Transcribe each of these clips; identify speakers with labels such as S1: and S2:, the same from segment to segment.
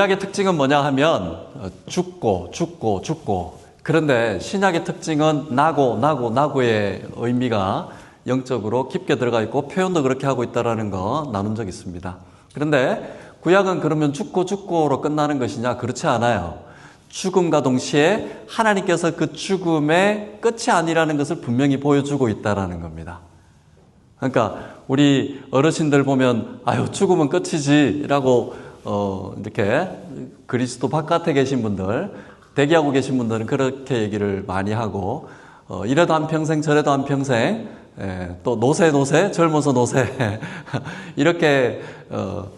S1: 신약의 특징은 뭐냐 하면 죽고. 그런데 신약의 특징은 나고의 의미가 영적으로 깊게 들어가 있고 표현도 그렇게 하고 있다는 거 나눈 적이 있습니다. 그런데 구약은 그러면 죽고로 끝나는 것이냐? 그렇지 않아요. 죽음과 동시에 하나님께서 그 죽음의 끝이 아니라는 것을 분명히 보여주고 있다는 겁니다. 그러니까 우리 어르신들 보면 죽음은 끝이지 라고 이렇게 그리스도 바깥에 계신 분들, 대기하고 계신 분들은 그렇게 얘기를 많이 하고 이래도 한평생 저래도 한평생, 또 노세 젊어서 노세 이렇게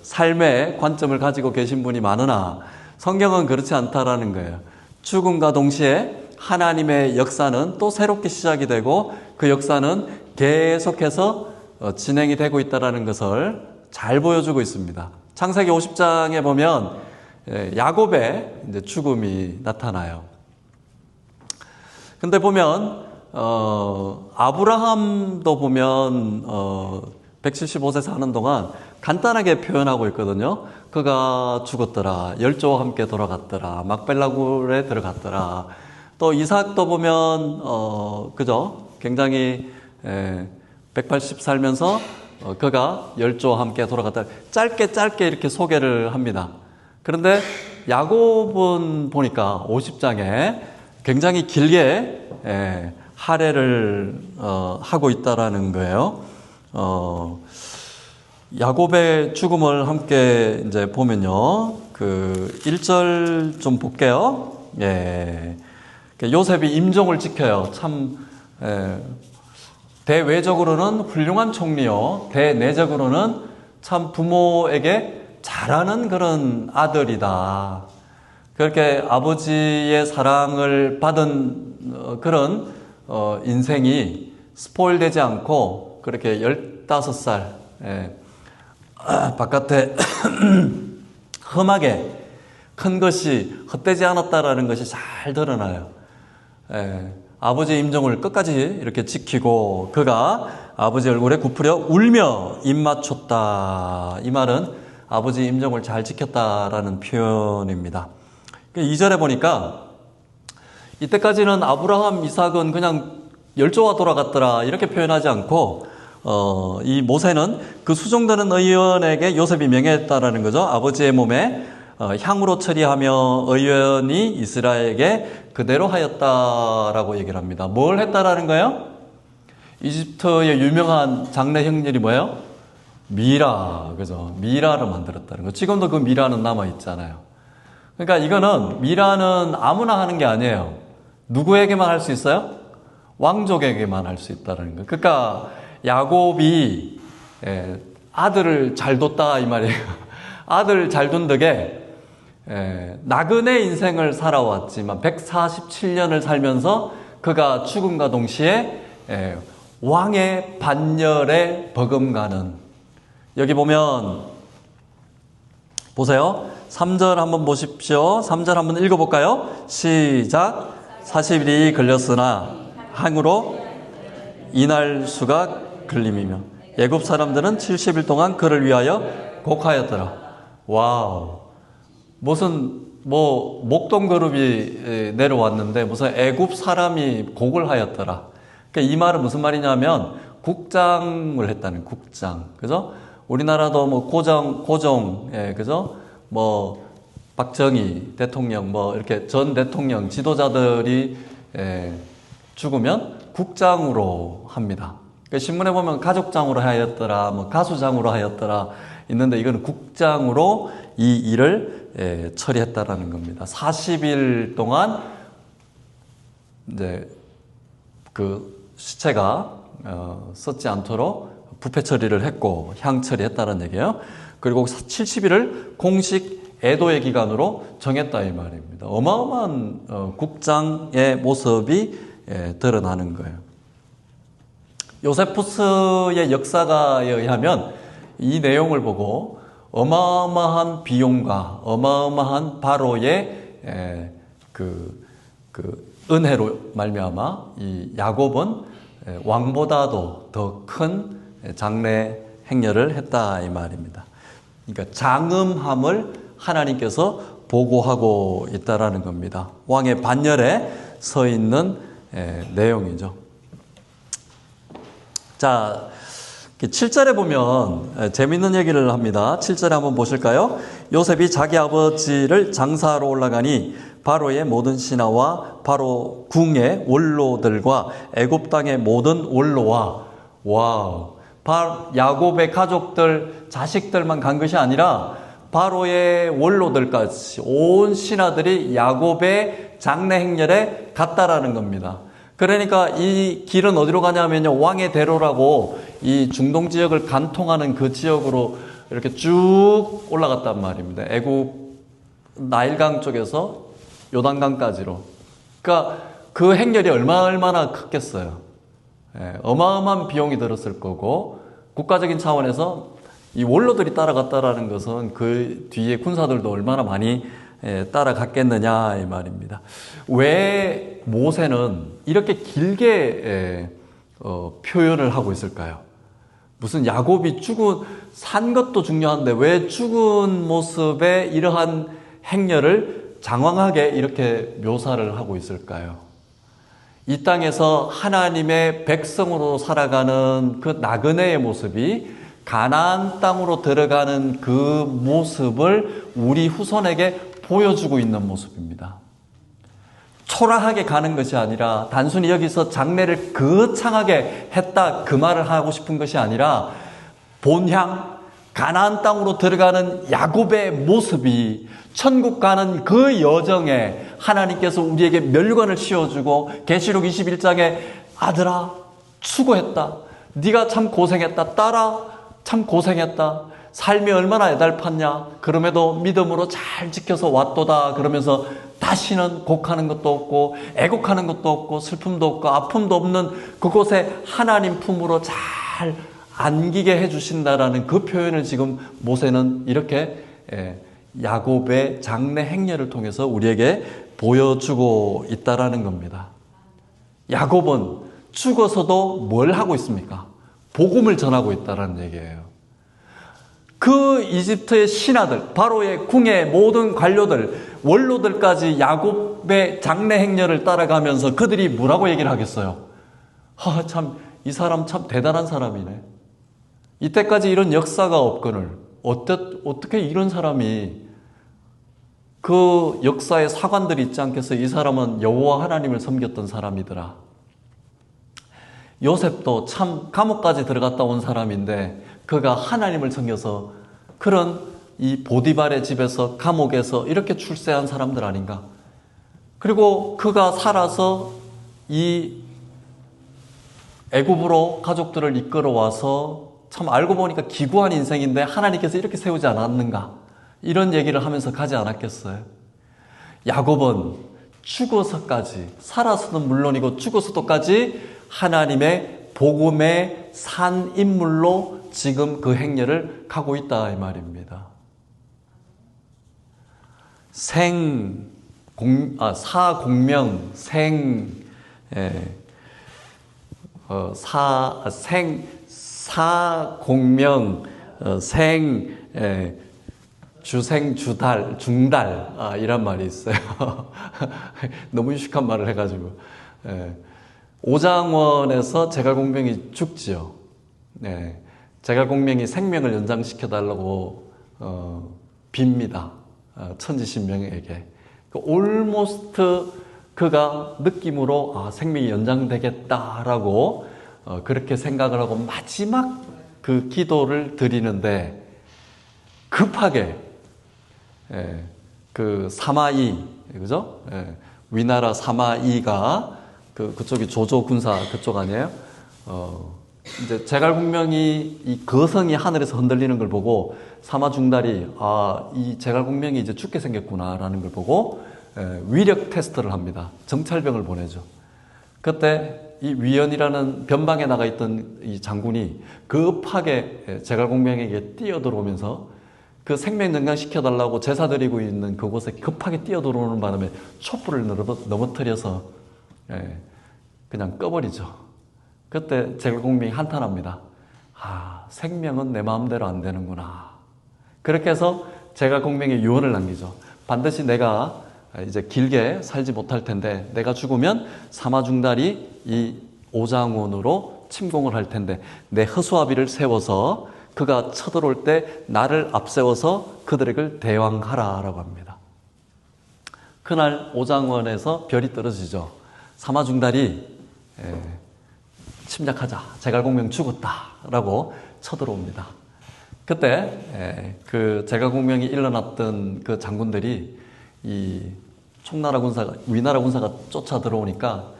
S1: 삶의 관점을 가지고 계신 분이 많으나 성경은 그렇지 않다라는 거예요. 죽음과 동시에 하나님의 역사는 또 새롭게 시작이 되고 그 역사는 계속해서 진행이 되고 있다는 것을 잘 보여주고 있습니다. 창세기 50장에 보면 야곱의 이제 죽음이 나타나요. 근데 보면 아브라함도 보면 175세 사는 동안 간단하게 표현하고 있거든요. 그가 죽었더라. 열조와 함께 돌아갔더라. 막벨라굴에 들어갔더라. 또 이삭도 보면 그죠? 굉장히 180 살면서 그가 열조와 함께 돌아갔다. 짧게 이렇게 소개를 합니다. 그런데 야곱은 보니까 50장에 굉장히 길게 할애를 하고 있다라는 거예요. 야곱의 죽음을 함께 이제 보면요. 그 1절 좀 볼게요. 요셉이 임종을 지켜요. 참 대외적으로는 훌륭한 총리요. 대내적으로는 참 부모에게 잘하는 그런 아들이다. 그렇게 아버지의 사랑을 받은 그런 인생이 스포일되지 않고 그렇게 15살 바깥에 험하게 큰 것이 헛되지 않았다라는 것이 잘 드러나요. 아버지의 임종을 끝까지 이렇게 지키고 그가 아버지 얼굴에 굽으려 울며 입 맞췄다. 이 말은 아버지 임종을 잘 지켰다라는 표현입니다. 2절에 보니까 이때까지는 아브라함, 이삭은 그냥 열조와 돌아갔더라 이렇게 표현하지 않고 이 모세는 그 수종되는 의원에게 요셉이 명했다라는 거죠. 아버지의 몸에 향으로 처리하며 의원이 이스라엘에게 그대로 하였다라고 얘기를 합니다. 뭘 했다라는 거예요? 이집트의 유명한 장례 형렬이 뭐예요? 미라, 그죠? 미라를 만들었다는 거. 지금도 그 미라는 남아 있잖아요. 그러니까 이거는 미라는 아무나 하는 게 아니에요. 누구에게만 할 수 있어요? 왕족에게만 할 수 있다는 거. 그러니까 야곱이 아들을 잘 뒀다 이 말이에요. 아들 잘 둔 덕에 나그네 인생을 살아왔지만 147년을 살면서 그가 죽음과 동시에 왕의 반열에 버금가는, 여기 보면 보세요. 3절 한번 보십시오. 3절 한번 읽어볼까요? 시작. 40일이 걸렸으나 항으로 이날 수가 걸림이며 애굽 사람들은 70일 동안 그를 위하여 곡하였더라. 와우. 무슨 목동 그룹이 내려왔는데 무슨 애굽 사람이 곡을 하였더라. 그러니까 이 말은 무슨 말이냐면 국장을 했다는, 국장. 그죠? 우리나라도 고종, 그죠? 박정희 대통령, 이렇게 전 대통령 지도자들이 죽으면 국장으로 합니다. 그러니까 신문에 보면 가족장으로 하였더라, 가수장으로 하였더라 있는데 이건 국장으로 이 일을 처리했다라는 겁니다. 40일 동안 이제 그 시체가 썩지 않도록 부패 처리를 했고 향 처리했다는 얘기예요. 그리고 70일을 공식 애도의 기간으로 정했다 이 말입니다. 어마어마한 국장의 모습이 드러나는 거예요. 요세푸스의 역사가에 의하면 이 내용을 보고 어마어마한 비용과 어마어마한 바로의 그 은혜로 말미암아 이 야곱은 왕보다도 더 큰 장래 행렬을 했다 이 말입니다. 그러니까 장음함을 하나님께서 보고하고 있다라는 겁니다. 왕의 반열에 서 있는 내용이죠. 자, 7절에 보면 재미있는 얘기를 합니다. 7절에 한번 보실까요? 요셉이 자기 아버지를 장사하러 올라가니 바로의 모든 신하와 바로 궁의 원로들과 애굽 땅의 모든 원로와 야곱의 가족들, 자식들만 간 것이 아니라 바로의 원로들까지 온 신하들이 야곱의 장례 행렬에 갔다라는 겁니다. 그러니까 이 길은 어디로 가냐면요, 왕의 대로라고 이 중동 지역을 관통하는 그 지역으로 이렇게 쭉 올라갔단 말입니다. 애굽 나일강 쪽에서 요단강까지로. 그러니까 그 행렬이 얼마나 컸겠어요. 어마어마한 비용이 들었을 거고, 국가적인 차원에서 이 원로들이 따라갔다라는 것은 그 뒤에 군사들도 얼마나 많이 따라갔겠느냐 이 말입니다. 왜 모세는 이렇게 길게 표현을 하고 있을까요? 무슨 야곱이 산 것도 중요한데 왜 죽은 모습의 이러한 행렬을 장황하게 이렇게 묘사를 하고 있을까요? 이 땅에서 하나님의 백성으로 살아가는 그 나그네의 모습이 가나안 땅으로 들어가는 그 모습을 우리 후손에게 보여주고 있는 모습입니다. 초라하게 가는 것이 아니라 단순히 여기서 장례를 거창하게 했다 그 말을 하고 싶은 것이 아니라 본향 가나안 땅으로 들어가는 야곱의 모습이 천국 가는 그 여정에 하나님께서 우리에게 멸관을 씌워주고 계시록 21장에 아들아 수고했다, 네가 참 고생했다, 딸아 참 고생했다, 삶이 얼마나 애달팠냐, 그럼에도 믿음으로 잘 지켜서 왔도다 그러면서 다시는 곡하는 것도 없고 애곡하는 것도 없고 슬픔도 없고 아픔도 없는 그곳에 하나님 품으로 잘 안기게 해주신다라는 그 표현을 지금 모세는 이렇게 야곱의 장례 행렬을 통해서 우리에게 보여주고 있다라는 겁니다. 야곱은 죽어서도 뭘 하고 있습니까? 복음을 전하고 있다라는 얘기예요. 그 이집트의 신하들, 바로의 궁의 모든 관료들, 원로들까지 야곱의 장례 행렬을 따라가면서 그들이 뭐라고 얘기를 하겠어요? 참, 이 사람 참 대단한 사람이네. 이때까지 이런 역사가 없거늘 어떻게 이런 사람이 그 역사의 사관들이 있지 않겠어요? 이 사람은 여호와 하나님을 섬겼던 사람이더라. 요셉도 참 감옥까지 들어갔다 온 사람인데 그가 하나님을 섬겨서 그런 이 보디발의 집에서 감옥에서 이렇게 출세한 사람들 아닌가? 그리고 그가 살아서 이 애굽으로 가족들을 이끌어와서 참 알고 보니까 기구한 인생인데 하나님께서 이렇게 세우지 않았는가? 이런 얘기를 하면서 가지 않았겠어요? 야곱은 죽어서까지, 살아서는 물론이고 죽어서도까지 하나님의 복음의 산 인물로 지금 그 행렬을 가고 있다 이 말입니다. 사공명, 사공명, 주생, 주달, 중달, 이란 말이 있어요. 너무 유식한 말을 해가지고. 오장원에서 제갈공명이 죽지요. 제갈공명이 생명을 연장시켜달라고 빕니다. 천지신명에게. 올모스트 그가 느낌으로 생명이 연장되겠다라고 그렇게 생각을 하고 마지막 그 기도를 드리는데 급하게 그 사마이, 그죠? 위나라 사마이가 그쪽이 조조 군사 그쪽 아니에요? 이제 제갈공명이 이 거성이 하늘에서 흔들리는 걸 보고 사마중달이 이 제갈공명이 이제 죽게 생겼구나라는 걸 보고 위력 테스트를 합니다. 정찰병을 보내죠. 그때 이 위연이라는 변방에 나가 있던 이 장군이 급하게 제갈공명에게 뛰어들어오면서 그 생명 연장시켜달라고 제사 드리고 있는 그곳에 급하게 뛰어들어오는 바람에 촛불을 넘어뜨려서 그냥 꺼버리죠. 그때 제갈공명이 한탄합니다. 생명은 내 마음대로 안 되는구나. 그렇게 해서 제갈공명이 유언을 남기죠. 반드시 내가 이제 길게 살지 못할 텐데 내가 죽으면 사마중달이 이 오장원으로 침공을 할 텐데 내 허수아비를 세워서 그가 쳐들어올 때 나를 앞세워서 그들에게 대왕하라 라고 합니다. 그날 오장원에서 별이 떨어지죠. 사마중달이 침략하자, 제갈공명 죽었다 라고 쳐들어옵니다. 그때 그 제갈공명이 일어났던 그 장군들이 이 총나라 군사가, 위나라 군사가 쫓아 들어오니까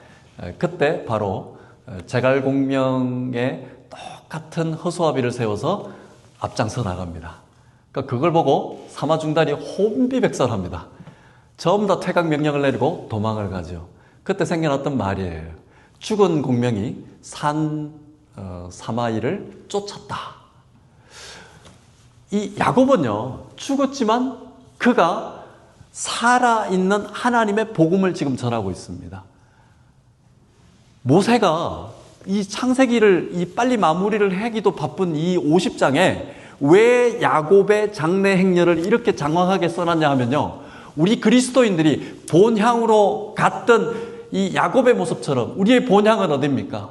S1: 그때 바로 제갈공명의 똑같은 허수아비를 세워서 앞장서 나갑니다. 그러니까 그걸 보고 사마중달이 혼비백산합니다. 전부 다 퇴각 명령을 내리고 도망을 가죠. 그때 생겨났던 말이에요. 죽은 공명이 산 사마이를 쫓았다. 이 야곱은요, 죽었지만 그가 살아있는 하나님의 복음을 지금 전하고 있습니다. 모세가 이 창세기를 이 빨리 마무리를 하기도 바쁜 이 50장에 왜 야곱의 장래 행렬을 이렇게 장황하게 써놨냐 하면요, 우리 그리스도인들이 본향으로 갔던 이 야곱의 모습처럼 우리의 본향은 어디입니까?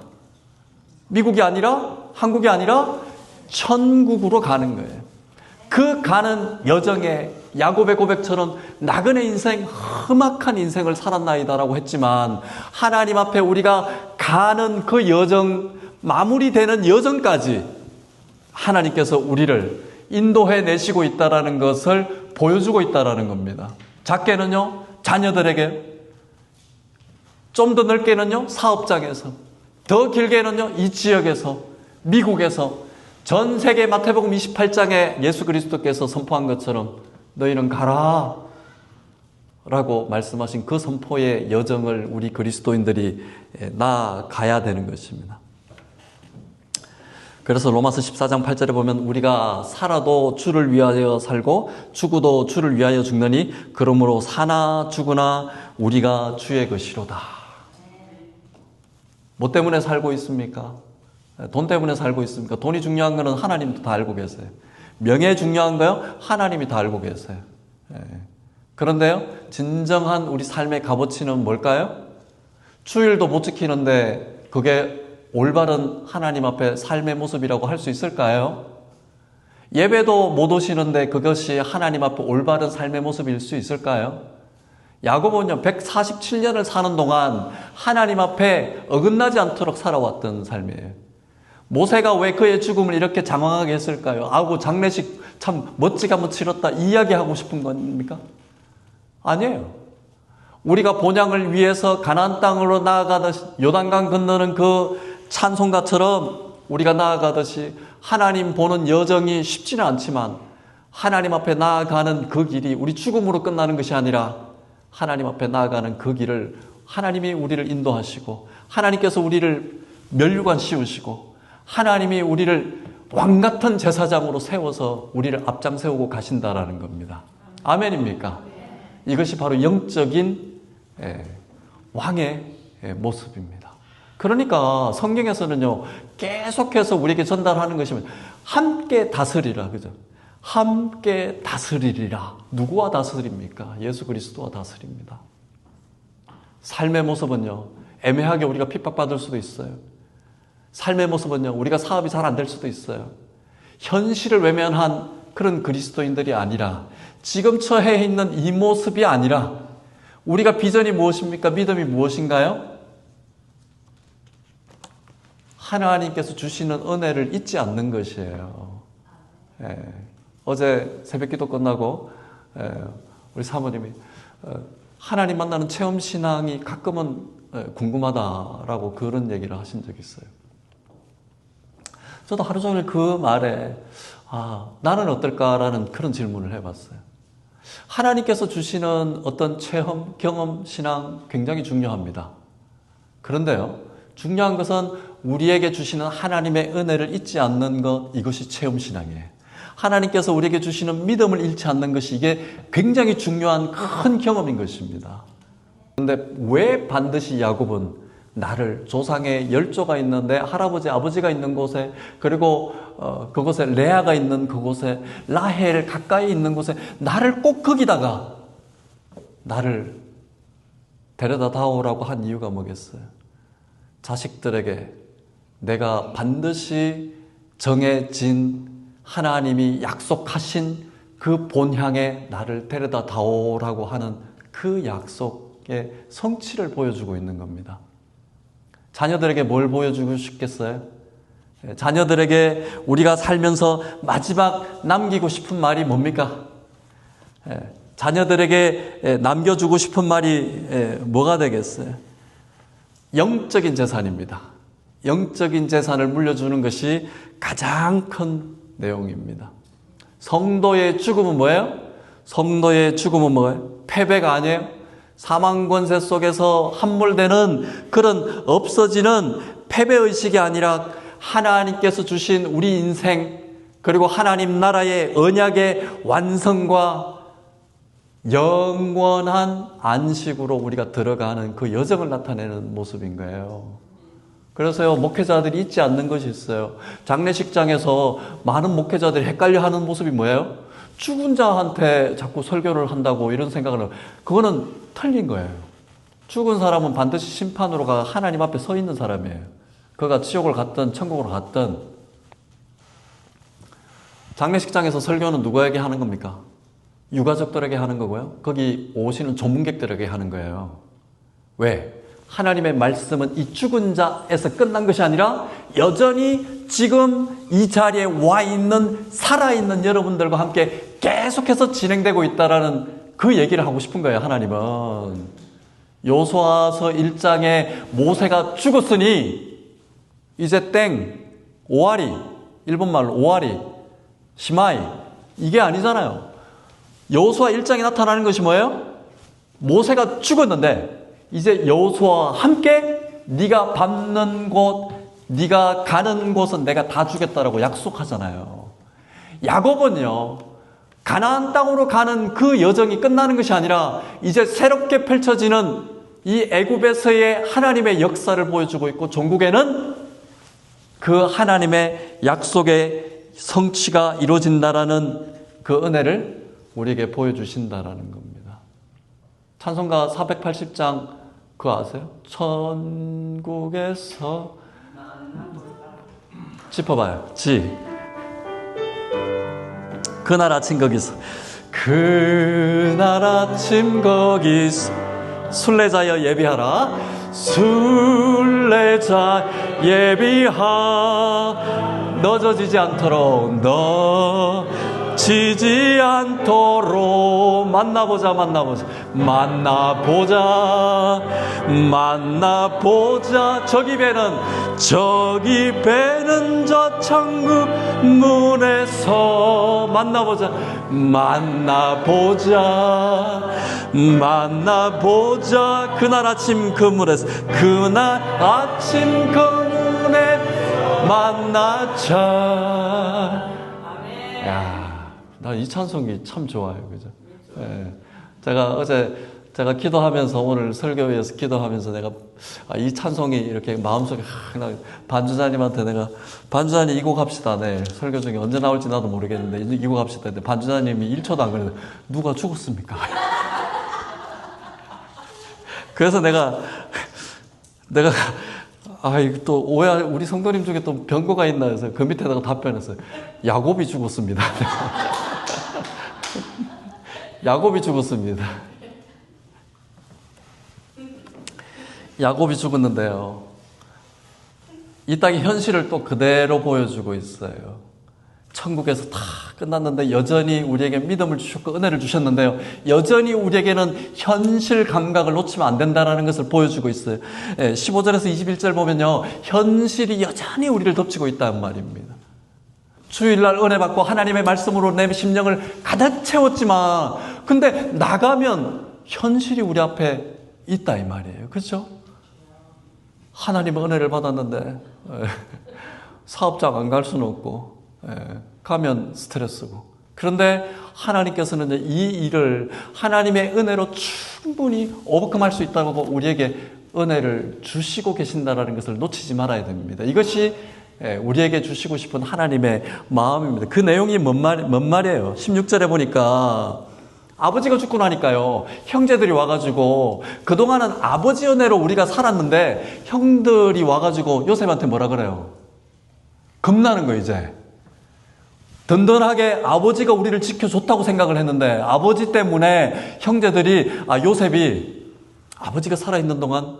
S1: 미국이 아니라, 한국이 아니라 천국으로 가는 거예요. 그 가는 여정에 야곱의 고백처럼 나그네 인생, 험악한 인생을 살았나이다라고 했지만 하나님 앞에 우리가 가는 그 여정, 마무리되는 여정까지 하나님께서 우리를 인도해 내시고 있다는 것을 보여주고 있다는 겁니다. 작게는요, 자녀들에게, 좀 더 넓게는요, 사업장에서, 더 길게는요, 이 지역에서, 미국에서, 전 세계 마태복음 28장에 예수 그리스도께서 선포한 것처럼 너희는 가라 라고 말씀하신 그 선포의 여정을 우리 그리스도인들이 나아가야 되는 것입니다. 그래서 로마서 14장 8절에 보면 우리가 살아도 주를 위하여 살고 죽어도 주를 위하여 죽느니 그러므로 사나 죽으나 우리가 주의 것이로다. 뭐 때문에 살고 있습니까? 돈 때문에 살고 있습니까? 돈이 중요한 거는 하나님도 다 알고 계세요. 명예 중요한 거요? 하나님이 다 알고 계세요. 그런데요, 진정한 우리 삶의 값어치는 뭘까요? 주일도 못 지키는데 그게 올바른 하나님 앞에 삶의 모습이라고 할 수 있을까요? 예배도 못 오시는데 그것이 하나님 앞에 올바른 삶의 모습일 수 있을까요? 야곱은요, 147년을 사는 동안 하나님 앞에 어긋나지 않도록 살아왔던 삶이에요. 모세가 왜 그의 죽음을 이렇게 장황하게 했을까요? 아고 장례식 참 멋지게 한번 치렀다 이야기하고 싶은 겁니까? 아니에요. 우리가 본향을 위해서 가나안 땅으로 나아가듯이 요단강 건너는 그 찬송가처럼 우리가 나아가듯이 하나님 보는 여정이 쉽지는 않지만 하나님 앞에 나아가는 그 길이 우리 죽음으로 끝나는 것이 아니라 하나님 앞에 나아가는 그 길을 하나님이 우리를 인도하시고 하나님께서 우리를 면류관 씌우시고 하나님이 우리를 왕같은 제사장으로 세워서 우리를 앞장 세우고 가신다라는 겁니다. 아멘입니까? 이것이 바로 영적인 왕의 모습입니다. 그러니까 성경에서는요, 계속해서 우리에게 전달하는 것이 함께 다스리라, 그죠? 함께 다스리리라. 누구와 다스립니까? 예수 그리스도와 다스립니다. 삶의 모습은요, 애매하게 우리가 핍박받을 수도 있어요. 삶의 모습은요, 우리가 사업이 잘 안 될 수도 있어요. 현실을 외면한 그런 그리스도인들이 아니라 지금 처해 있는 이 모습이 아니라 우리가 비전이 무엇입니까? 믿음이 무엇인가요? 하나님께서 주시는 은혜를 잊지 않는 것이에요. 어제 새벽기도 끝나고 우리 사모님이 하나님 만나는 체험신앙이 가끔은 궁금하다라고 그런 얘기를 하신 적이 있어요. 저도 하루 종일 그 말에 나는 어떨까라는 그런 질문을 해봤어요. 하나님께서 주시는 어떤 체험, 경험, 신앙 굉장히 중요합니다. 그런데요, 중요한 것은 우리에게 주시는 하나님의 은혜를 잊지 않는 것, 이것이 체험신앙이에요. 하나님께서 우리에게 주시는 믿음을 잃지 않는 것이 이게 굉장히 중요한 큰 경험인 것입니다. 그런데 왜 반드시 야곱은 나를 조상의 열조가 있는데 할아버지 아버지가 있는 곳에 그리고 그곳에 레아가 있는 그곳에 라헬 가까이 있는 곳에 나를 꼭 거기다가 나를 데려다 다오라고 한 이유가 뭐겠어요? 자식들에게 내가 반드시 정해진 하나님이 약속하신 그 본향에 나를 데려다 다오라고 하는 그 약속의 성취를 보여주고 있는 겁니다. 자녀들에게 뭘 보여주고 싶겠어요? 자녀들에게 우리가 살면서 마지막 남기고 싶은 말이 뭡니까? 자녀들에게 남겨주고 싶은 말이 뭐가 되겠어요? 영적인 재산입니다. 영적인 재산을 물려주는 것이 가장 큰 내용입니다. 성도의 죽음은 뭐예요? 성도의 죽음은 뭐예요? 패배가 아니에요? 사망 권세 속에서 함몰되는 그런 없어지는 패배의식이 아니라 하나님께서 주신 우리 인생 그리고 하나님 나라의 언약의 완성과 영원한 안식으로 우리가 들어가는 그 여정을 나타내는 모습인 거예요. 그래서요, 목회자들이 잊지 않는 것이 있어요. 장례식장에서 많은 목회자들이 헷갈려하는 모습이 뭐예요? 죽은 자한테 자꾸 설교를 한다고 이런 생각을, 그거는 틀린 거예요. 죽은 사람은 반드시 심판으로 가 하나님 앞에 서 있는 사람이에요. 그가 지옥을 갔든 천국으로 갔든. 장례식장에서 설교는 누구에게 하는 겁니까? 유가족들에게 하는 거고요. 거기 오시는 조문객들에게 하는 거예요. 왜? 하나님의 말씀은 이 죽은 자에서 끝난 것이 아니라 여전히 지금 이 자리에 와 있는 살아있는 여러분들과 함께 계속해서 진행되고 있다라는 그 얘기를 하고 싶은 거예요. 하나님은 여호수아서 1장에 모세가 죽었으니 이제 땡, 오아리, 일본말로 오아리, 시마이, 이게 아니잖아요. 여호수아 1장에 나타나는 것이 뭐예요? 모세가 죽었는데 이제 여호수아와 함께 네가 밟는 곳, 네가 가는 곳은 내가 다 주겠다라고 약속하잖아요. 야곱은요, 가나안 땅으로 가는 그 여정이 끝나는 것이 아니라 이제 새롭게 펼쳐지는 이 애굽에서의 하나님의 역사를 보여주고 있고, 종국에는 그 하나님의 약속의 성취가 이루어진다라는 그 은혜를 우리에게 보여주신다라는 겁니다. 찬송가 480장 그거 아세요? 천국에서 짚어봐요. 그날 아침 거기서, 그날 아침 거기서 순례자여 예비하라, 순례자 예비하, 너져지지 않도록 지지 않도록 만나보자 저기 배는 저 천국 문에서 만나보자 그날 아침 그 문에서 만나자. 야, 나 이 찬송이 참 좋아요. 그죠? 예. 제가 기도하면서, 오늘 설교회에서 기도하면서 내가 이 찬송이 이렇게 마음속에 반주자님한테 내가, 반주자님 이 곡 합시다. 네. 설교 중에 언제 나올지 나도 모르겠는데 이 곡 합시다. 근데 반주자님이 1초도 안 걸렸는데 누가 죽었습니까? 그래서 내가 이거 또 우리 성도님 중에 또 병거가 있나 해서 그 밑에다가 답변했어요. 야곱이 죽었습니다. 야곱이 죽었습니다. 야곱이 죽었는데요, 이 땅의 현실을 또 그대로 보여주고 있어요. 천국에서 다 끝났는데 여전히 우리에게 믿음을 주셨고 은혜를 주셨는데요, 여전히 우리에게는 현실 감각을 놓치면 안 된다는 것을 보여주고 있어요. 15절에서 21절 보면요, 현실이 여전히 우리를 덮치고 있다는 말입니다. 주일날 은혜 받고 하나님의 말씀으로 내 심령을 가득 채웠지만, 근데 나가면 현실이 우리 앞에 있다 이 말이에요. 그렇죠? 하나님의 은혜를 받았는데 사업장 안 갈 수는 없고, 가면 스트레스고. 그런데 하나님께서는 이 일을 하나님의 은혜로 충분히 오버컴할 수 있다고 우리에게 은혜를 주시고 계신다는 것을 놓치지 말아야 됩니다. 이것이 우리에게 주시고 싶은 하나님의 마음입니다. 그 내용이 뭔 말이에요? 16절에 보니까 아버지가 죽고 나니까요, 형제들이 와가지고, 그동안은 아버지 은혜로 우리가 살았는데, 형들이 와가지고 요셉한테 뭐라 그래요? 겁나는 거예요, 이제. 든든하게 아버지가 우리를 지켜줬다고 생각을 했는데, 아버지 때문에 형제들이, 요셉이, 아버지가 살아있는 동안,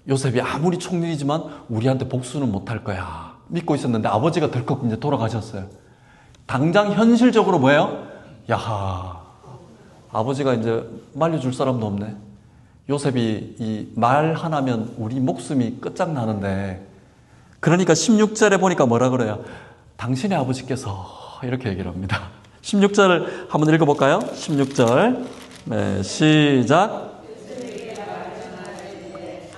S1: 요셉이 아무리 총리이지만 우리한테 복수는 못할 거야. 믿고 있었는데, 아버지가 덜컥 이제 돌아가셨어요. 당장 현실적으로 뭐예요? 야하, 아버지가 이제 말려줄 사람도 없네. 요셉이 이 말 하나면 우리 목숨이 끝장나는데, 그러니까 16절에 보니까 뭐라 그래요? 당신의 아버지께서, 이렇게 얘기를 합니다. 16절 한번 읽어볼까요? 16절. 네, 시작.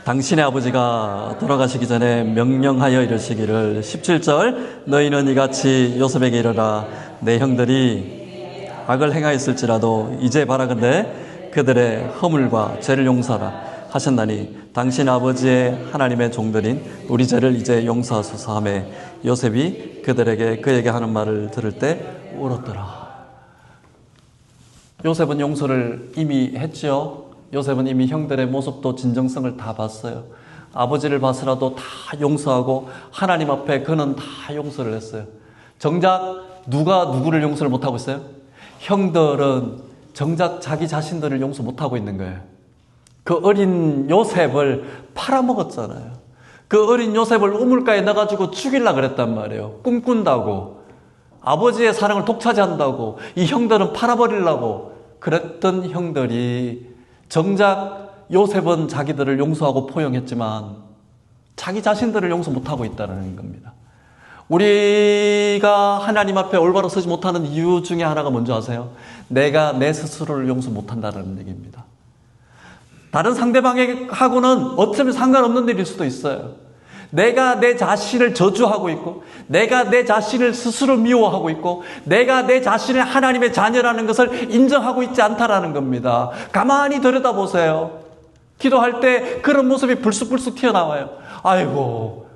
S1: 당신의 아버지가 돌아가시기 전에 명령하여 이르시기를 17절 너희는 이같이 요셉에게 이르라 내 형들이 악을 행하였을지라도 이제 바라건대 그들의 허물과 죄를 용서하라 하셨나니 당신 아버지의 하나님의 종들인 우리 죄를 이제 용서하소서 하매 요셉이 그에게 하는 말을 들을 때 울었더라. 요셉은 용서를 이미 했죠. 요셉은 이미 형들의 모습도 진정성을 다 봤어요. 아버지를 봐서라도 다 용서하고 하나님 앞에 그는 다 용서를 했어요. 정작 누가 누구를 용서를 못하고 있어요? 형들은 정작 자기 자신들을 용서 못하고 있는 거예요. 그 어린 요셉을 팔아먹었잖아요. 그 어린 요셉을 우물가에 넣어가지고 죽이려고 그랬단 말이에요. 꿈꾼다고. 아버지의 사랑을 독차지한다고. 이 형들은 팔아버리려고 그랬던 형들이 정작 요셉은 자기들을 용서하고 포용했지만 자기 자신들을 용서 못하고 있다는 겁니다. 우리가 하나님 앞에 올바로 서지 못하는 이유 중에 하나가 뭔지 아세요? 내가 내 스스로를 용서 못한다는 얘기입니다. 다른 상대방하고는 어쩌면 상관없는 일일 수도 있어요. 내가 내 자신을 저주하고 있고, 내가 내 자신을 스스로 미워하고 있고, 내가 내 자신을 하나님의 자녀라는 것을 인정하고 있지 않다라는 겁니다. 가만히 들여다보세요. 기도할 때 그런 모습이 불쑥불쑥 튀어나와요. 아이고,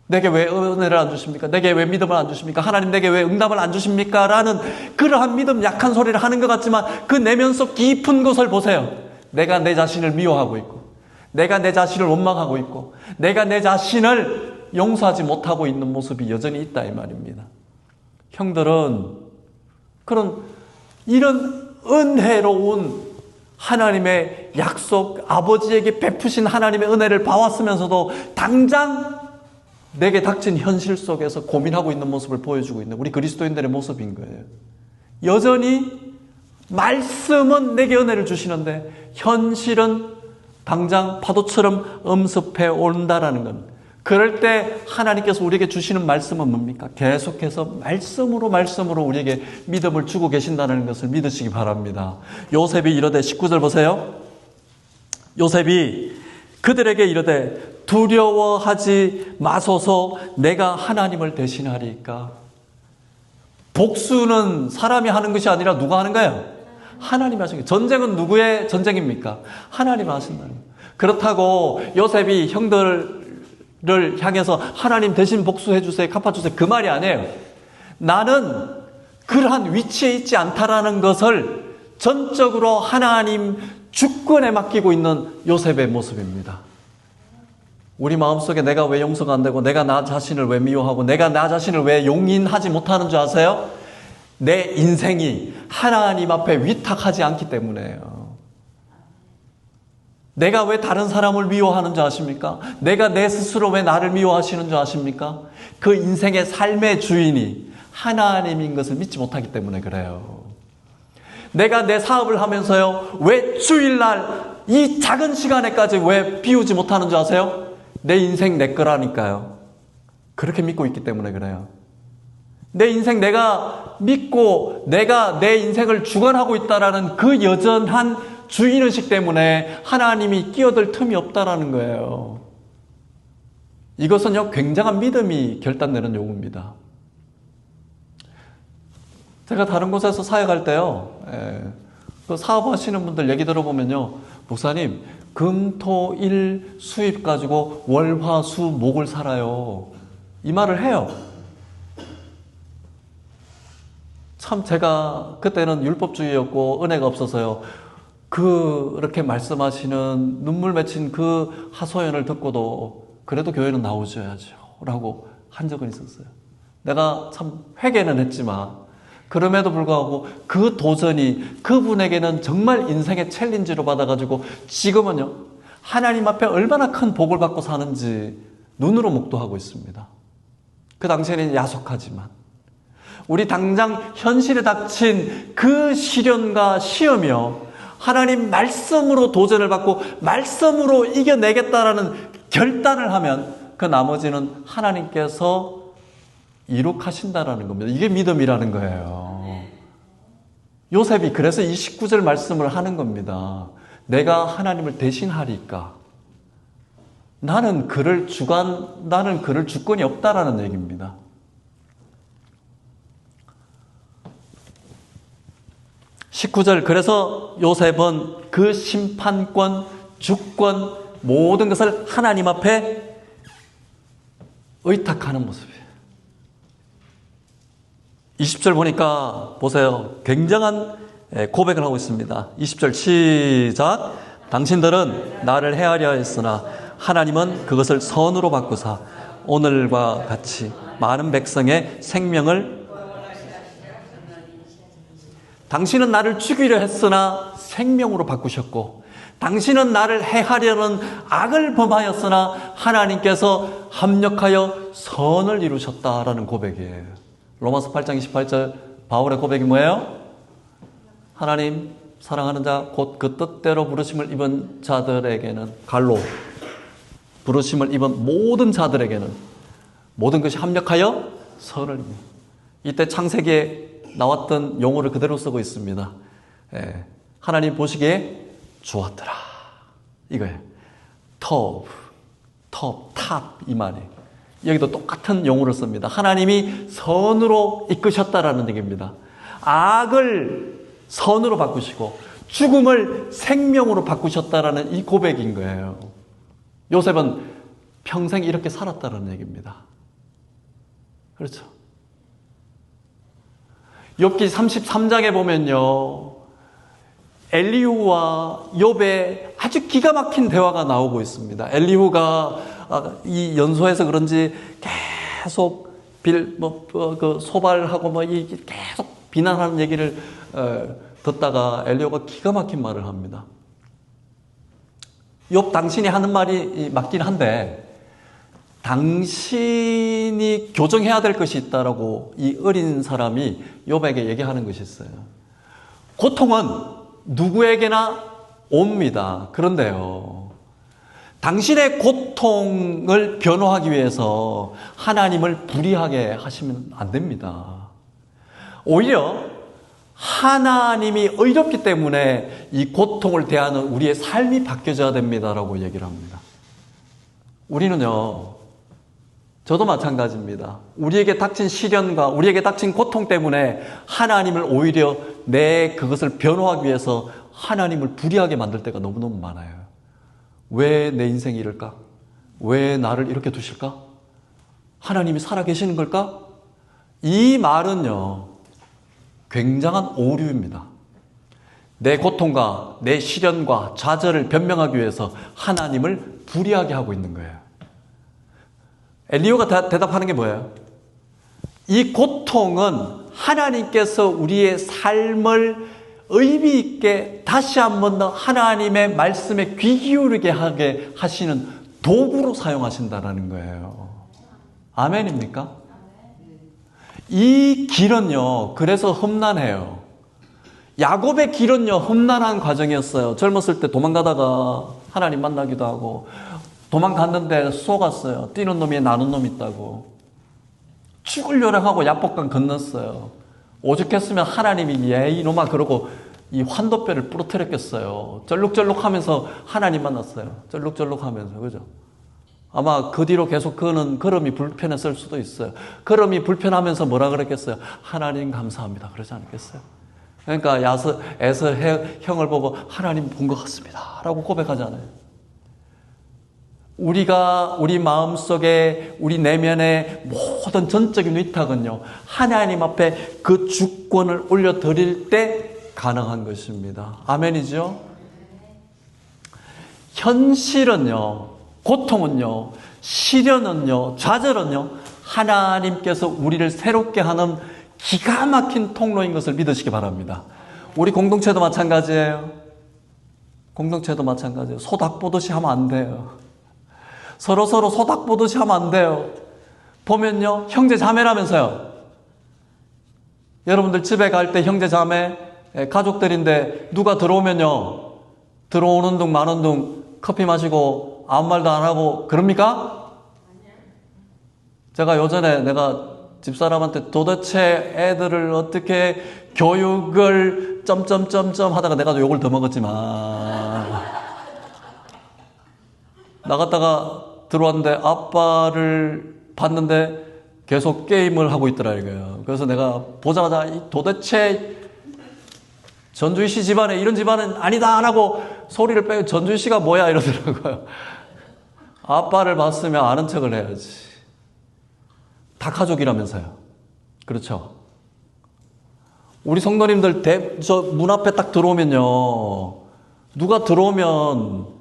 S1: 내게 왜 은혜를 안 주십니까? 내게 왜 믿음을 안 주십니까? 하나님 내게 왜 응답을 안 주십니까? 라는 그러한 믿음 약한 소리를 하는 것 같지만 그 내면 속 깊은 곳을 보세요. 내가 내 자신을 미워하고 있고, 내가 내 자신을 원망하고 있고, 내가 내 자신을 용서하지 못하고 있는 모습이 여전히 있다 이 말입니다. 형들은 이런 은혜로운 하나님의 약속, 아버지에게 베푸신 하나님의 은혜를 봐왔으면서도 당장 내게 닥친 현실 속에서 고민하고 있는 모습을 보여주고 있는 우리 그리스도인들의 모습인 거예요. 여전히 말씀은 내게 은혜를 주시는데 현실은 당장 파도처럼 엄습해 온다라는 겁니다. 그럴 때 하나님께서 우리에게 주시는 말씀은 뭡니까? 계속해서 말씀으로 우리에게 믿음을 주고 계신다는 것을 믿으시기 바랍니다. 요셉이 이르되 19절 보세요. 요셉이 그들에게 이르되 두려워하지 마소서 내가 하나님을 대신하리까. 복수는 사람이 하는 것이 아니라 누가 하는 거예요? 하나님이 하신 거예요. 전쟁은 누구의 전쟁입니까? 하나님이 하신다는 거예요. 그렇다고 요셉이 형들을 향해서 하나님 대신 복수해 주세요, 갚아주세요 그 말이 아니에요. 나는 그러한 위치에 있지 않다라는 것을 전적으로 하나님 주권에 맡기고 있는 요셉의 모습입니다. 우리 마음속에 내가 왜 용서가 안 되고 내가 나 자신을 왜 미워하고 내가 나 자신을 왜 용인하지 못하는 줄 아세요? 내 인생이 하나님 앞에 위탁하지 않기 때문에요. 내가 왜 다른 사람을 미워하는 줄 아십니까? 내가 내 스스로 왜 나를 미워하시는 줄 아십니까? 그 인생의 삶의 주인이 하나님인 것을 믿지 못하기 때문에 그래요. 내가 내 사업을 하면서요, 왜 주일날 이 작은 시간에까지 왜 비우지 못하는 줄 아세요? 내 인생 내 거라니까요. 그렇게 믿고 있기 때문에 그래요. 내 인생 내가 믿고 내가 내 인생을 주관하고 있다라는 그 여전한 주인의식 때문에 하나님이 끼어들 틈이 없다라는 거예요. 이것은요, 굉장한 믿음이 결단되는 요구입니다. 제가 다른 곳에서 사역할 때요, 그 사업하시는 분들 얘기 들어보면요, 목사님, 금, 토, 일 수입 가지고 월, 화, 수, 목을 살아요. 이 말을 해요. 참 제가 그때는 율법주의였고 은혜가 없어서요. 그렇게 말씀하시는 눈물 맺힌 그 하소연을 듣고도 그래도 교회는 나오셔야죠 라고 한 적은 있었어요. 내가 참 회개는 했지만 그럼에도 불구하고 그 도전이 그분에게는 정말 인생의 챌린지로 받아가지고 지금은요 하나님 앞에 얼마나 큰 복을 받고 사는지 눈으로 목도하고 있습니다. 그 당시에는 야속하지만 우리 당장 현실에 닥친 그 시련과 시험이요 하나님 말씀으로 도전을 받고 말씀으로 이겨내겠다라는 결단을 하면 그 나머지는 하나님께서 이룩하신다라는 겁니다. 이게 믿음이라는 거예요. 요셉이 그래서 이 19절 말씀을 하는 겁니다. 내가 하나님을 대신하리까 나는 그를 주권이 없다라는 얘기입니다. (19절) 그래서 요셉은 그 심판권, 주권 모든 것을 하나님 앞에 의탁하는 모습이에요. 20절 보니까 보세요. 굉장한 고백을 하고 있습니다. 20절 시작. 당신들은 나를 해하려 했으나 하나님은 그것을 선으로 바꾸사 오늘과 같이 많은 백성의 생명을 당신은 나를 죽이려 했으나 생명으로 바꾸셨고 당신은 나를 해하려는 악을 범하였으나 하나님께서 합력하여 선을 이루셨다라는 고백이에요. 로마서 8장 28절 바울의 고백이 뭐예요? 하나님 사랑하는 자 곧 그 뜻대로 부르심을 입은 자들에게는 갈로 부르심을 입은 모든 자들에게는 모든 것이 합력하여 선을 이루니 이때 창세기에 나왔던 용어를 그대로 쓰고 있습니다. 하나님 보시기에 좋았더라 이거예요. 탑 이 말이에요. 여기도 똑같은 용어를 씁니다. 하나님이 선으로 이끄셨다라는 얘기입니다. 악을 선으로 바꾸시고 죽음을 생명으로 바꾸셨다라는 이 고백인 거예요. 요셉은 평생 이렇게 살았다는 얘기입니다. 그렇죠. 욥기 33장에 보면요 엘리후와 욥의 아주 기가 막힌 대화가 나오고 있습니다. 엘리후가 이 연소해서 그런지 계속 소발하고 계속 비난하는 얘기를 듣다가 엘리후가 기가 막힌 말을 합니다. 욥 당신이 하는 말이 맞긴 한데 당신이 교정해야 될 것이 있다라고 이 어린 사람이 욥에게 얘기하는 것이 있어요. 고통은 누구에게나 옵니다. 그런데요, 당신의 고통을 변호하기 위해서 하나님을 불의하게 하시면 안 됩니다. 오히려 하나님이 의롭기 때문에 이 고통을 대하는 우리의 삶이 바뀌어져야 됩니다라고 얘기를 합니다. 우리는요, 저도 마찬가지입니다. 우리에게 닥친 시련과 우리에게 닥친 고통 때문에 하나님을 오히려 그것을 변호하기 위해서 하나님을 불의하게 만들 때가 너무너무 많아요. 왜 내 인생이 이럴까? 왜 나를 이렇게 두실까? 하나님이 살아계시는 걸까? 이 말은요, 굉장한 오류입니다. 내 고통과 내 시련과 좌절을 변명하기 위해서 하나님을 불의하게 하고 있는 거예요. 엘리후가 대답하는 게 뭐예요? 이 고통은 하나님께서 우리의 삶을 의미 있게 다시 한 번 더 하나님의 말씀에 귀 기울이게 하게 하시는 도구로 사용하신다는 거예요. 아멘입니까? 이 길은요, 그래서 험난해요. 야곱의 길은요, 험난한 과정이었어요. 젊었을 때 도망가다가 하나님 만나기도 하고, 도망갔는데 속았어요. 뛰는 놈이 나는 놈이 있다고. 죽을 요령하고 야복강 건넜어요. 오죽했으면 하나님이 이놈아 그러고 이 환도뼈를 부러뜨렸겠어요. 쩔룩쩔룩하면서 하나님 만났어요. 쩔룩쩔룩하면서, 그죠? 아마 그 뒤로 계속 그는 걸음이 불편했을 수도 있어요. 걸음이 불편하면서 뭐라 그랬겠어요? 하나님 감사합니다. 그러지 않겠어요? 그러니까 에서 형을 보고 하나님 본 것 같습니다 라고 고백하잖아요. 우리가 우리 마음속에 우리 내면의 모든 전적인 위탁은요, 하나님 앞에 그 주권을 올려드릴 때 가능한 것입니다. 아멘이죠? 현실은요, 고통은요, 시련은요, 좌절은요, 하나님께서 우리를 새롭게 하는 기가 막힌 통로인 것을 믿으시기 바랍니다. 우리 공동체도 마찬가지예요. 공동체도 마찬가지예요. 소닥 보듯이 하면 안 돼요. 서로서로 소닥 보듯이 하면 안 돼요. 보면요, 형제 자매라면서요. 여러분들 집에 갈 때 형제 자매 가족들인데 누가 들어오면요, 들어오는 둥 마는 둥 커피 마시고 아무 말도 안 하고 그럽니까? 제가 요전에 내가 집사람한테 도대체 애들을 어떻게 교육을 점점점점 하다가 내가 욕을 더 먹었지만 나갔다가 들어왔는데 아빠를 봤는데 계속 게임을 하고 있더라 이거예요. 그래서 내가 보자마자 도대체 전주희 씨 집안에 이런 집안은 아니다 안 하고 소리를 빼고 전주희 씨가 뭐야 이러더라고요. 아빠를 봤으면 아는 척을 해야지. 다 가족이라면서요. 그렇죠? 우리 성도님들 저 문 앞에 딱 들어오면요, 누가 들어오면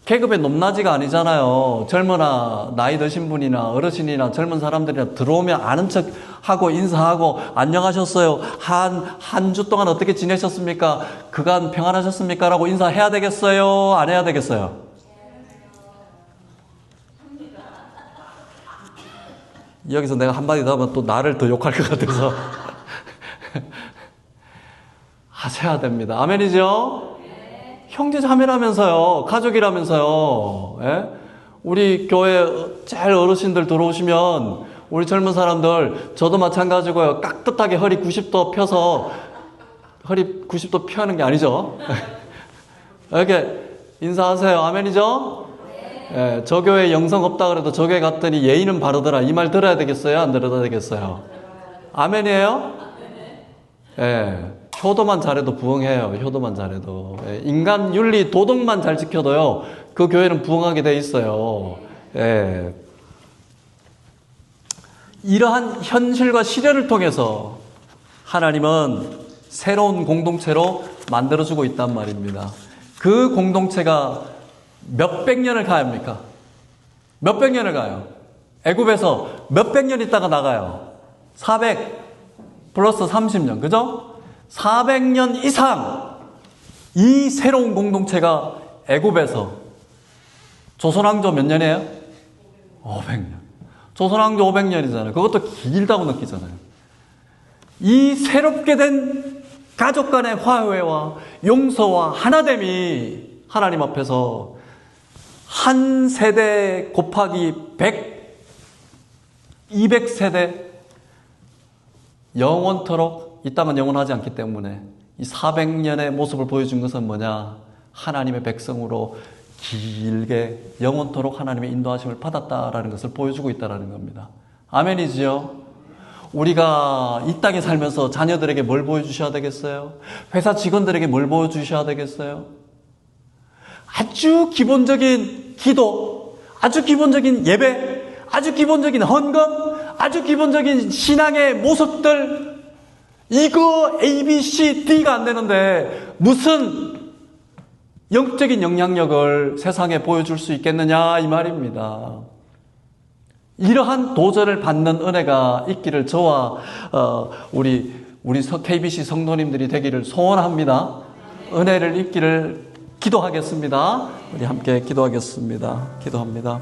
S1: 계급의 높낮이가 아니잖아요. 젊으나 나이 드신 분이나 어르신이나 젊은 사람들이나 들어오면 아는 척 하고 인사하고 안녕하셨어요. 한 주 동안 어떻게 지내셨습니까? 그간 평안하셨습니까? 라고 인사해야 되겠어요? 안 해야 되겠어요? 여기서 내가 한마디 더 하면 또 나를 더 욕할 것 같아서 하셔야 됩니다. 아멘이죠? 형제 자매라면서요. 가족이라면서요. 예? 우리 교회 제일 어르신들 들어오시면 우리 젊은 사람들 저도 마찬가지고요. 깍듯하게 허리 90도 펴서 허리 90도 펴는 게 아니죠. 이렇게 인사하세요. 아멘이죠? 예, 저 교회 영성 없다 그래도 저 교회 갔더니 예의는 바르더라. 이 말 들어야 되겠어요? 안 들어야 되겠어요? 아멘이에요? 예. 효도만 잘해도 부흥해요. 효도만 잘해도. 예, 인간 윤리 도덕만 잘 지켜도요, 그 교회는 부흥하게 돼 있어요. 예. 이러한 현실과 시련을 통해서 하나님은 새로운 공동체로 만들어주고 있단 말입니다. 그 공동체가 몇백 년을 가야 합니까? 몇백 년을 가요. 애굽에서 몇백 년 있다가 나가요. 400 플러스 30년, 그죠? 400년 이상 이 새로운 공동체가 애굽에서, 조선왕조 몇 년이에요? 500년. 조선왕조 500년이잖아요. 그것도 길다고 느끼잖아요. 이 새롭게 된 가족 간의 화해와 용서와 하나됨이 하나님 앞에서 한 세대 곱하기 100, 200세대 영원토록, 이 땅은 영원하지 않기 때문에 이 400년의 모습을 보여준 것은 뭐냐? 하나님의 백성으로 길게 영원토록 하나님의 인도하심을 받았다라는 것을 보여주고 있다는 겁니다. 아멘이지요? 우리가 이 땅에 살면서 자녀들에게 뭘 보여주셔야 되겠어요? 회사 직원들에게 뭘 보여주셔야 되겠어요? 아주 기본적인 기도, 아주 기본적인 예배, 아주 기본적인 헌금, 아주 기본적인 신앙의 모습들, 이거 A, B, C, D가 안 되는데 무슨 영적인 영향력을 세상에 보여줄 수 있겠느냐 이 말입니다. 이러한 도전을 받는 은혜가 있기를 저와 우리 KBC 성도님들이 되기를 소원합니다. 은혜를 입기를 기도하겠습니다. 우리 함께 기도하겠습니다. 기도합니다.